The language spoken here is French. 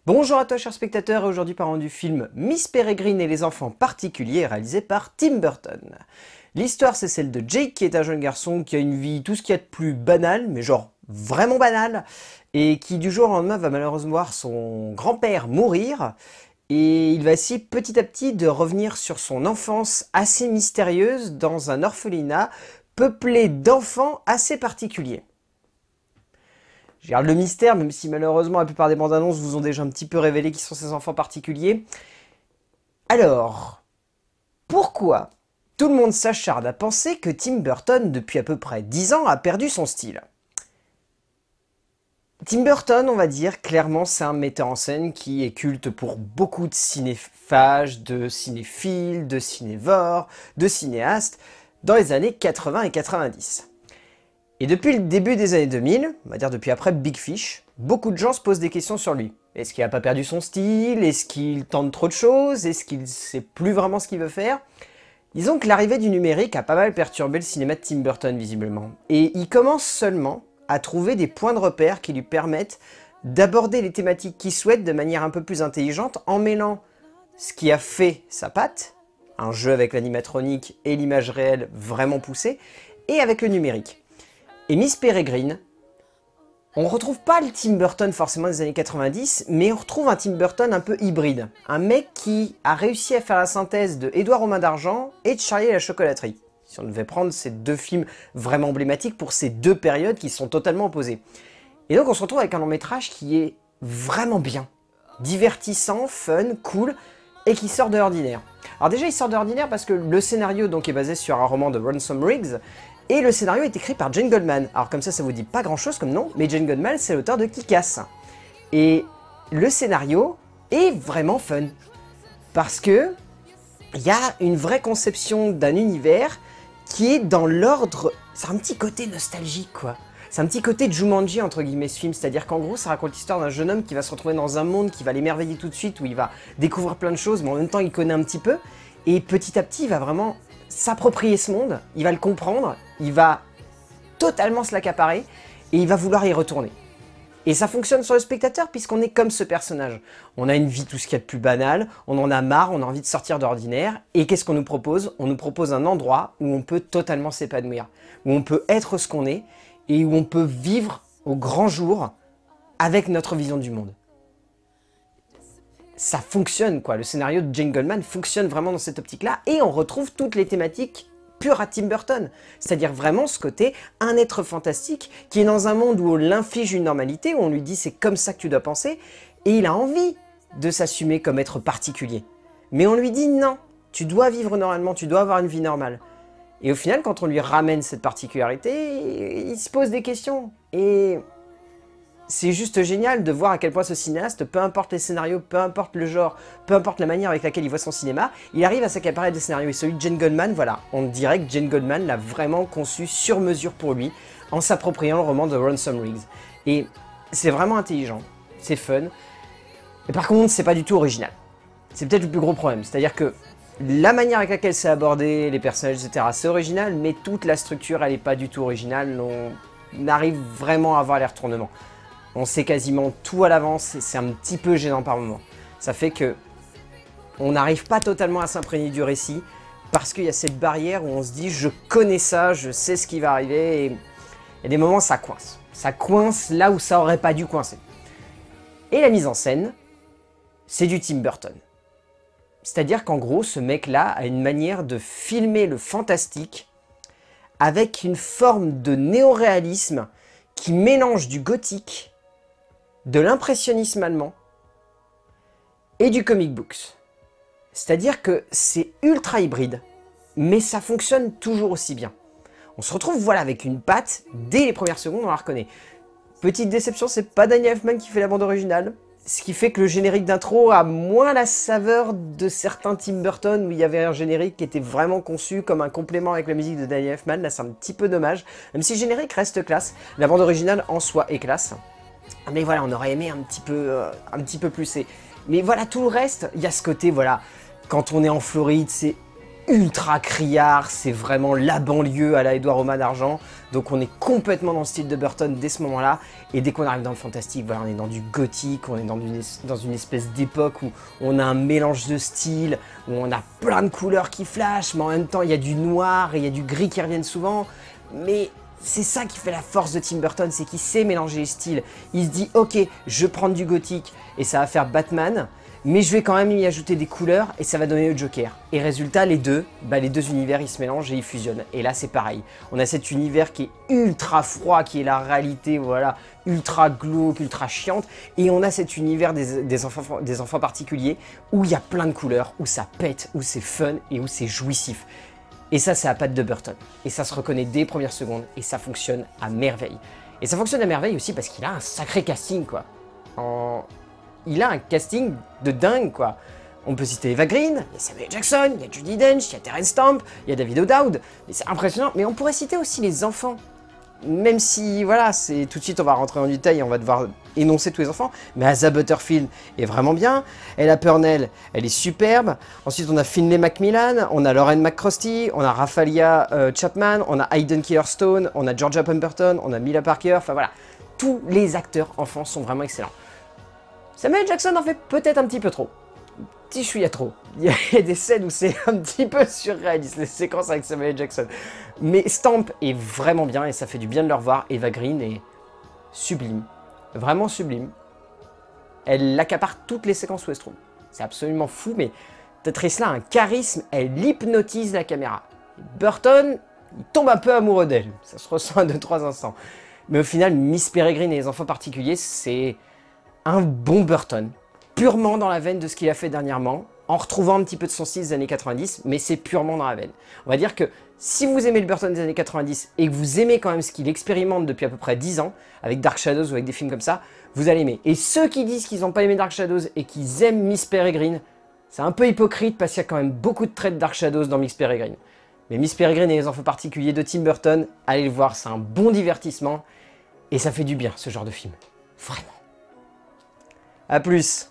Bonjour à toi chers spectateurs et aujourd'hui parlons du film Miss Peregrine et les enfants particuliers réalisé par Tim Burton. L'histoire c'est celle de Jake qui est un jeune garçon qui a une vie tout ce qu'il y a de plus banal, mais genre vraiment banal, et qui du jour au lendemain va malheureusement voir son grand-père mourir, et il va essayer petit à petit de revenir sur son enfance assez mystérieuse dans un orphelinat peuplé d'enfants assez particuliers. Je garde le mystère, même si malheureusement la plupart des bandes annonces vous ont déjà un petit peu révélé qui sont ces enfants particuliers. Alors, pourquoi tout le monde s'acharne à penser que Tim Burton, depuis à peu près 10 ans, a perdu son style? Tim Burton, on va dire, clairement, c'est un metteur en scène qui est culte pour beaucoup de cinéphages, de cinéphiles, de cinévores, de cinéastes, dans les années 80 et 90. Et depuis le début des années 2000, on va dire depuis après Big Fish, beaucoup de gens se posent des questions sur lui. Est-ce qu'il n'a pas perdu son style? Est-ce qu'il tente trop de choses? Est-ce qu'il ne sait plus vraiment ce qu'il veut faire? Disons que l'arrivée du numérique a pas mal perturbé le cinéma de Tim Burton visiblement. Et il commence seulement à trouver des points de repère qui lui permettent d'aborder les thématiques qu'il souhaite de manière un peu plus intelligente en mêlant ce qui a fait sa patte, un jeu avec l'animatronique et l'image réelle vraiment poussée, et avec le numérique. Et Miss Peregrine, on retrouve pas le Tim Burton forcément des années 90, mais on retrouve un Tim Burton un peu hybride. Un mec qui a réussi à faire la synthèse de Édouard aux mains d'argent et de Charlie et la chocolaterie. Si on devait prendre ces deux films vraiment emblématiques pour ces deux périodes qui sont totalement opposées. Et donc on se retrouve avec un long métrage qui est vraiment bien. Divertissant, fun, cool, et qui sort de l'ordinaire. Alors déjà il sort de l'ordinaire parce que le scénario donc est basé sur un roman de Ransom Riggs, et le scénario est écrit par Jane Goldman. Alors comme ça vous dit pas grand chose comme nom, mais Jane Goldman c'est l'auteur de Kick-Ass. Et le scénario est vraiment fun. Parce que il y a une vraie conception d'un univers qui est dans l'ordre... C'est un petit côté nostalgique quoi. C'est un petit côté Jumanji entre guillemets ce film, c'est-à-dire qu'en gros ça raconte l'histoire d'un jeune homme qui va se retrouver dans un monde qui va l'émerveiller tout de suite, où il va découvrir plein de choses, mais en même temps il connaît un petit peu, et petit à petit il va vraiment s'approprier ce monde, il va le comprendre, il va totalement se l'accaparer, et il va vouloir y retourner. Et ça fonctionne sur le spectateur puisqu'on est comme ce personnage. On a une vie tout ce qu'il y a de plus banal, on en a marre, on a envie de sortir d'ordinaire, et qu'est-ce qu'on nous propose? On nous propose un endroit où on peut totalement s'épanouir, où on peut être ce qu'on est, et où on peut vivre au grand jour avec notre vision du monde. Ça fonctionne quoi, le scénario de Jane Goldman fonctionne vraiment dans cette optique-là, et on retrouve toutes les thématiques pures à Tim Burton. C'est-à-dire vraiment ce côté, un être fantastique qui est dans un monde où on l'inflige une normalité, où on lui dit c'est comme ça que tu dois penser, et il a envie de s'assumer comme être particulier. Mais on lui dit non, tu dois vivre normalement, tu dois avoir une vie normale. Et au final, quand on lui ramène cette particularité, il se pose des questions. Et c'est juste génial de voir à quel point ce cinéaste, peu importe les scénarios, peu importe le genre, peu importe la manière avec laquelle il voit son cinéma, il arrive à s'accaparer des scénarios. Et celui de Jane Goldman, voilà, on dirait que Jane Goldman l'a vraiment conçu sur mesure pour lui, en s'appropriant le roman de Ransom Riggs. Et c'est vraiment intelligent, c'est fun. Et par contre, c'est pas du tout original. C'est peut-être le plus gros problème, c'est-à-dire que la manière avec laquelle c'est abordé, les personnages, etc., c'est original, mais toute la structure, elle n'est pas du tout originale. On arrive vraiment à avoir les retournements. On sait quasiment tout à l'avance, et c'est un petit peu gênant par moment. Ça fait que on n'arrive pas totalement à s'imprégner du récit, parce qu'il y a cette barrière où on se dit « je connais ça, je sais ce qui va arriver », et il y a des moments ça coince. Ça coince là où ça aurait pas dû coincer. Et la mise en scène, c'est du Tim Burton. C'est-à-dire qu'en gros, ce mec-là a une manière de filmer le fantastique avec une forme de néoréalisme qui mélange du gothique, de l'impressionnisme allemand et du comic books. C'est-à-dire que c'est ultra hybride, mais ça fonctionne toujours aussi bien. On se retrouve voilà avec une patte, dès les premières secondes on la reconnaît. Petite déception, c'est pas Danny Elfman qui fait la bande originale. Ce qui fait que le générique d'intro a moins la saveur de certains Tim Burton où il y avait un générique qui était vraiment conçu comme un complément avec la musique de Danny Elfman. Là, c'est un petit peu dommage. Même si le générique reste classe, la bande originale en soi est classe. Mais voilà, on aurait aimé un petit peu plus. Mais voilà, tout le reste, il y a ce côté, voilà, quand on est en Floride, c'est ultra criard, c'est vraiment la banlieue à la Édouard Romain d'Argent. Donc on est complètement dans le style de Burton dès ce moment-là. Et dès qu'on arrive dans le fantastique, voilà, on est dans du gothique, on est dans une espèce d'époque où on a un mélange de styles, où on a plein de couleurs qui flashent, mais en même temps il y a du noir et il y a du gris qui reviennent souvent. Mais c'est ça qui fait la force de Tim Burton, c'est qu'il sait mélanger les styles. Il se dit, ok, je vais prendre du gothique et ça va faire Batman, mais je vais quand même y ajouter des couleurs et ça va donner le Joker. Et résultat, les deux univers, ils se mélangent et ils fusionnent. Et là, c'est pareil. On a cet univers qui est ultra froid, qui est la réalité, voilà, ultra glauque, ultra chiante. Et on a cet univers des enfants particuliers où il y a plein de couleurs, où ça pète, où c'est fun et où c'est jouissif. Et ça, c'est la patte de Burton. Et ça se reconnaît dès les premières secondes et ça fonctionne à merveille. Et ça fonctionne à merveille aussi parce qu'il a un sacré casting, quoi. Il a un casting de dingue, quoi. On peut citer Eva Green, il y a Samuel Jackson, il y a Judi Dench, il y a Terence Stamp, il y a David O'Dowd. C'est impressionnant, mais on pourrait citer aussi les enfants. Même si, voilà, c'est tout de suite, on va rentrer en détail et on va devoir énoncer tous les enfants. Mais Asa Butterfield est vraiment bien. Ella Purnell, elle est superbe. Ensuite, on a Finlay Macmillan, on a Lauren McCrosty, on a Rafalia Chapman, on a Hayden Killerstone, on a Georgia Pemberton, on a Mila Parker. Enfin voilà, tous les acteurs enfants sont vraiment excellents. Samuel Jackson en fait peut-être un petit peu trop. Petit chouïa trop. Il y a des scènes où c'est un petit peu surréaliste, les séquences avec Samuel Jackson. Mais Stamp est vraiment bien et ça fait du bien de le revoir. Eva Green est sublime. Vraiment sublime. Elle accapare toutes les séquences où elle se trouve. C'est absolument fou, mais Trisla a un charisme, elle hypnotise la caméra. Burton, il tombe un peu amoureux d'elle. Ça se ressent à 2-3 instants. Mais au final, Miss Peregrine et les enfants particuliers, c'est un bon Burton. Purement dans la veine de ce qu'il a fait dernièrement, en retrouvant un petit peu de son style des années 90, mais c'est purement dans la veine. On va dire que si vous aimez le Burton des années 90 et que vous aimez quand même ce qu'il expérimente depuis à peu près 10 ans, avec Dark Shadows ou avec des films comme ça, vous allez aimer. Et ceux qui disent qu'ils n'ont pas aimé Dark Shadows et qu'ils aiment Miss Peregrine, c'est un peu hypocrite parce qu'il y a quand même beaucoup de traits de Dark Shadows dans Miss Peregrine. Mais Miss Peregrine et les enfants particuliers de Tim Burton, allez le voir, c'est un bon divertissement et ça fait du bien ce genre de film. Vraiment. A plus.